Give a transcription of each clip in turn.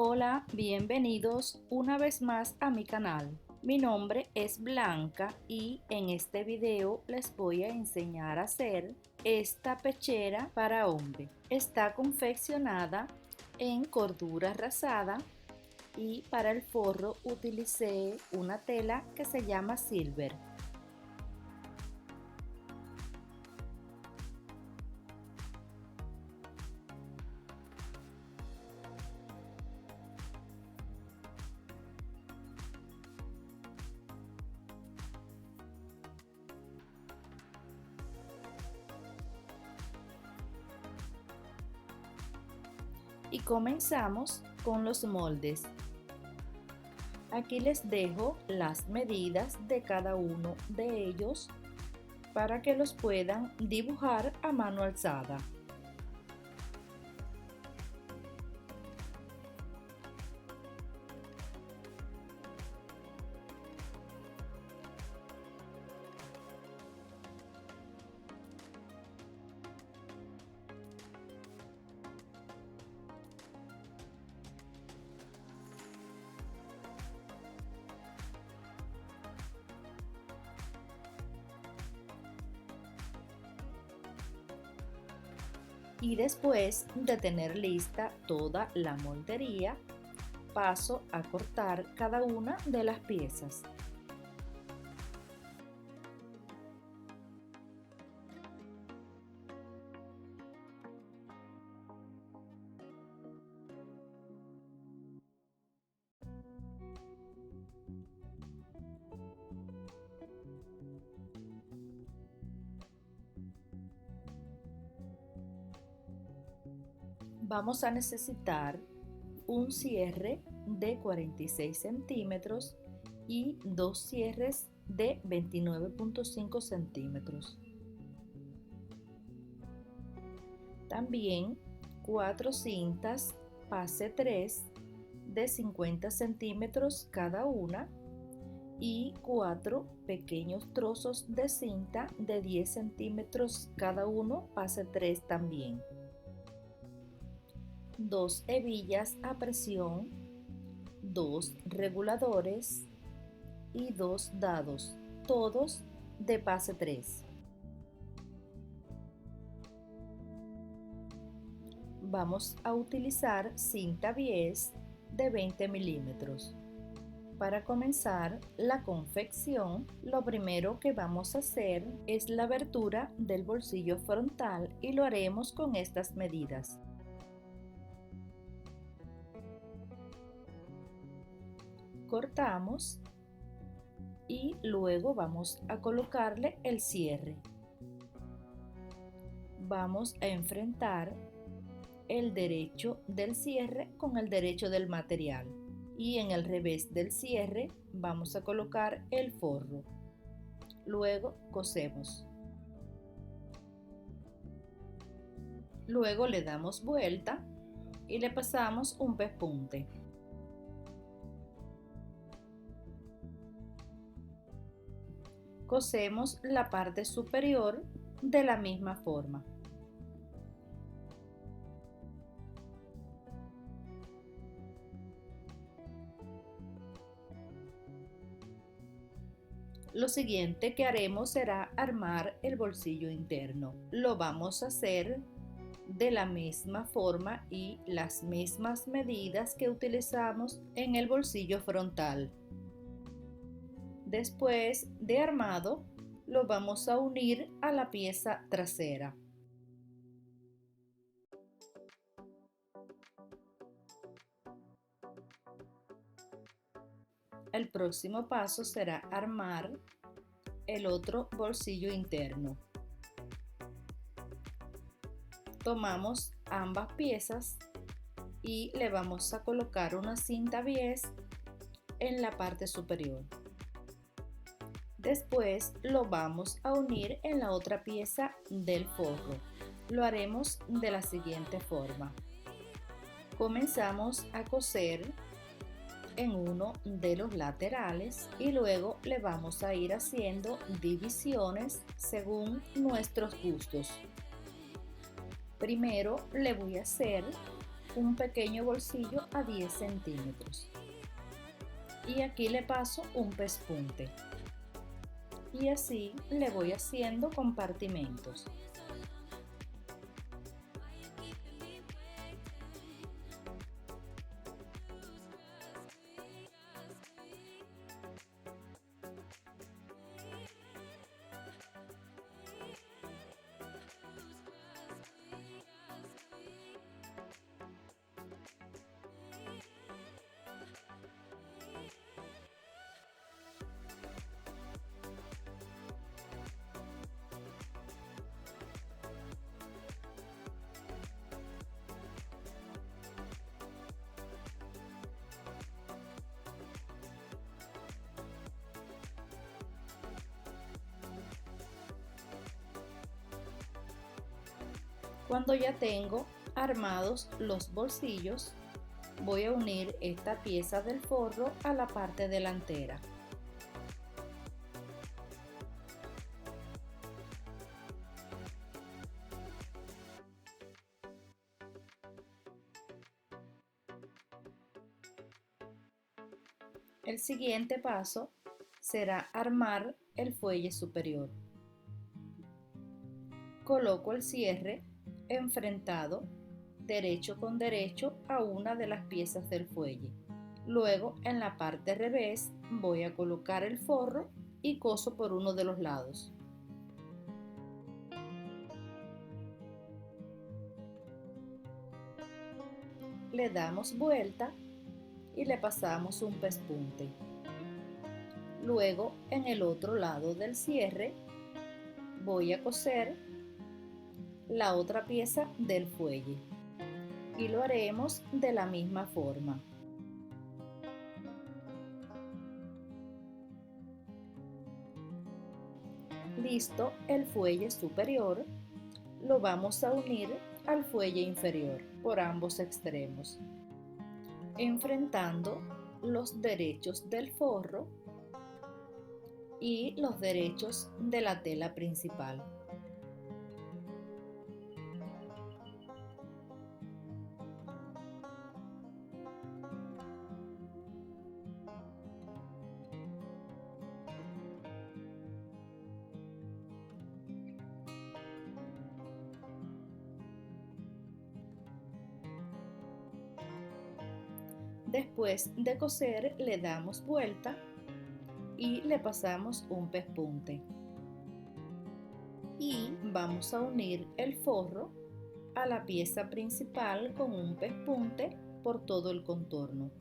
Hola, bienvenidos una vez más a mi canal. Mi nombre es Blanca y en este video les voy a enseñar a hacer esta pechera para hombre. Está confeccionada en cordura rasada y para el forro utilicé una tela que se llama Silver. Y comenzamos con los moldes. Aquí les dejo las medidas de cada uno de ellos para que los puedan dibujar a mano alzada. Y después de tener lista toda la moldería, paso a cortar cada una de las piezas. Vamos a necesitar un cierre de 46 centímetros y dos cierres de 29,5 centímetros. También 4 cintas pase 3 de 50 centímetros cada una y 4 pequeños trozos de cinta de 10 centímetros cada uno pase 3 también. 2 hebillas a presión, 2 reguladores y 2 dados, todos de pase 3. Vamos a utilizar cinta bies de 20 milímetros. Para comenzar la confección, lo primero que vamos a hacer es la abertura del bolsillo frontal y lo haremos con estas medidas. Cortamos y luego vamos a colocarle el cierre. Vamos a enfrentar el derecho del cierre con el derecho del material y en el revés del cierre vamos a colocar el forro. Luego cosemos. Luego le damos vuelta y le pasamos un pespunte. Cosemos la parte superior de la misma forma. Lo siguiente que haremos será armar el bolsillo interno. Lo vamos a hacer de la misma forma y las mismas medidas que utilizamos en el bolsillo frontal. Después de armado, lo vamos a unir a la pieza trasera. El próximo paso será armar el otro bolsillo interno. Tomamos ambas piezas y le vamos a colocar una cinta bies en la parte superior. Después lo vamos a unir en la otra pieza del forro. Lo haremos de la siguiente forma. Comenzamos a coser en uno de los laterales y luego le vamos a ir haciendo divisiones según nuestros gustos. Primero le voy a hacer un pequeño bolsillo a 10 centímetros. Y aquí le paso un pespunte. Y así le voy haciendo compartimentos. Cuando ya tengo armados los bolsillos, voy a unir esta pieza del forro a la parte delantera. El siguiente paso será armar el fuelle superior. Coloco el cierre enfrentado derecho con derecho a una de las piezas del fuelle. Luego en la parte revés voy a colocar el forro y coso por uno de los lados. Le damos vuelta y le pasamos un pespunte. Luego en el otro lado del cierre voy a coser la otra pieza del fuelle y lo haremos de la misma forma. Listo el fuelle superior, lo vamos a unir al fuelle inferior por ambos extremos, enfrentando los derechos del forro y los derechos de la tela principal. Después de coser le damos vuelta y le pasamos un pespunte. Y vamos a unir el forro a la pieza principal con un pespunte por todo el contorno.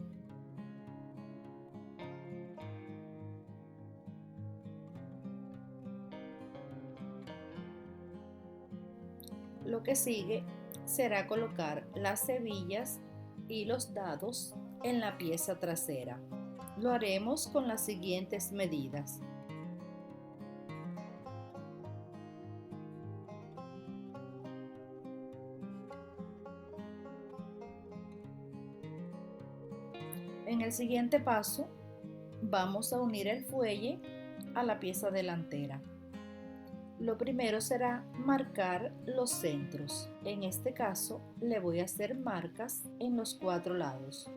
Lo que sigue será colocar las hebillas y los dados en la pieza trasera. Lo haremos con las siguientes medidas. En el siguiente paso vamos a unir el fuelle a la pieza delantera. Lo primero será marcar los centros. En este caso le voy a hacer marcas en los 4 lados.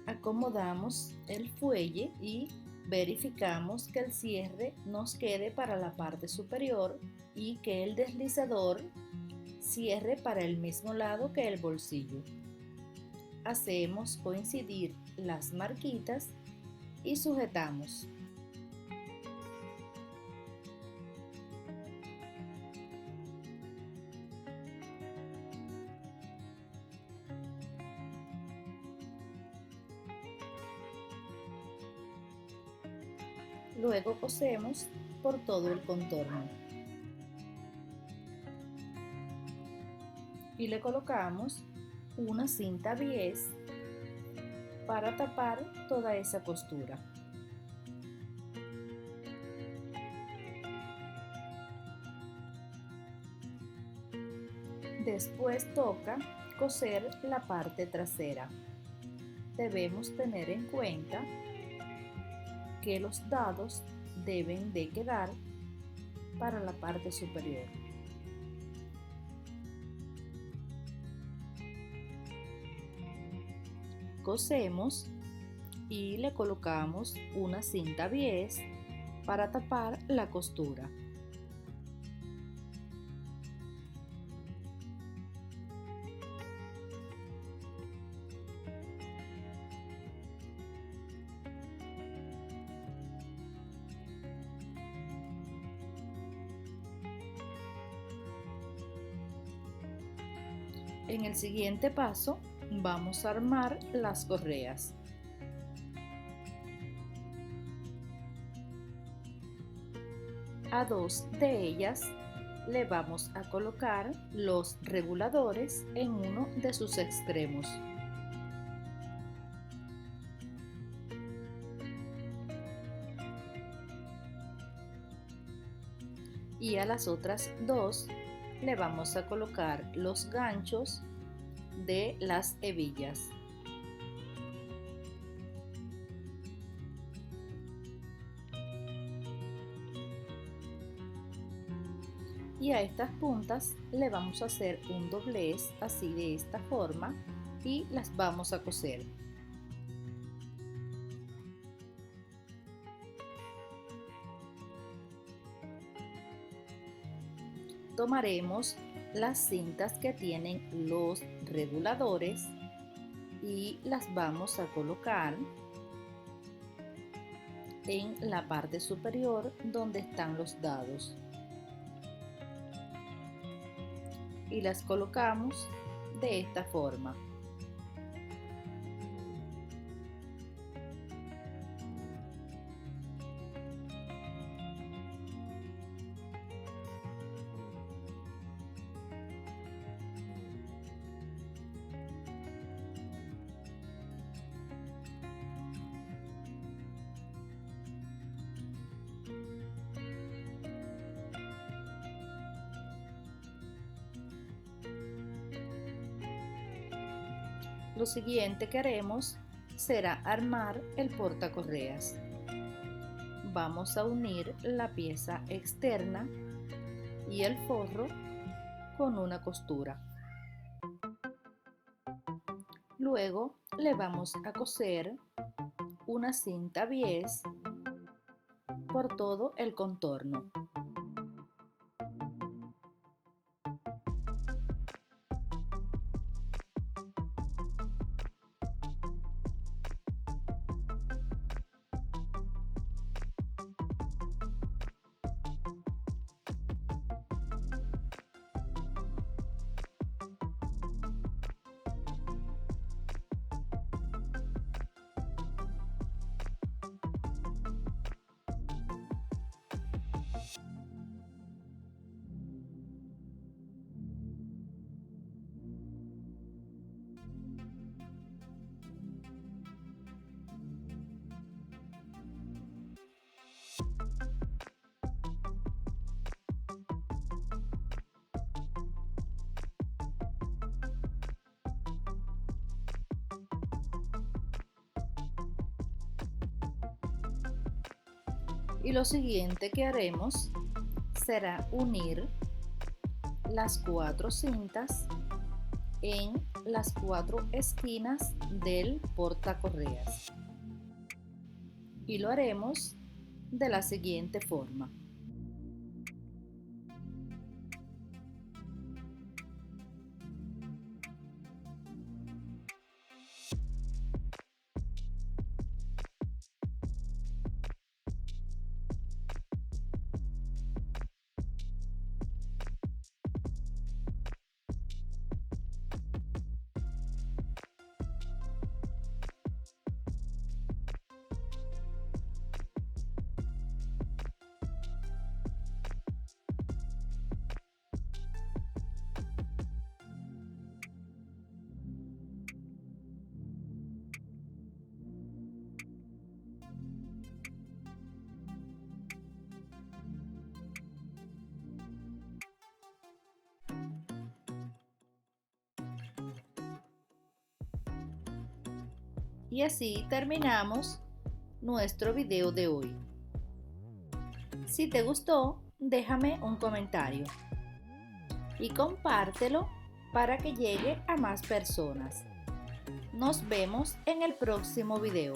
Acomodamos el fuelle y verificamos que el cierre nos quede para la parte superior y que el deslizador cierre para el mismo lado que el bolsillo. Hacemos coincidir las marquitas y sujetamos. Luego cosemos por todo el contorno y le colocamos una cinta bies para tapar toda esa costura. Después toca Coser la parte trasera. Debemos tener en cuenta que los dados deben de quedar para la parte superior. Cosemos y le colocamos una cinta bies para tapar la costura. En el siguiente paso vamos a armar las correas. A dos de ellas le vamos a colocar los reguladores en uno de sus extremos. Y a las otras dos le vamos a colocar los ganchos de las hebillas. Y a estas puntas le vamos a hacer un doblez así de esta forma y las vamos a coser. Tomaremos las cintas que tienen los reguladores y las vamos a colocar en la parte superior donde están los dados. Y las colocamos de esta forma. Lo siguiente que haremos será armar el portacorreas. Vamos a unir la pieza externa y el forro con una costura. Luego le vamos a coser una cinta bies por todo el contorno. Y lo siguiente que haremos será unir las 4 cintas en las 4 esquinas del portacorreas. Y lo haremos de la siguiente forma. Y así terminamos nuestro video de hoy. Si te gustó, déjame un comentario y compártelo para que llegue a más personas. Nos vemos en el próximo video.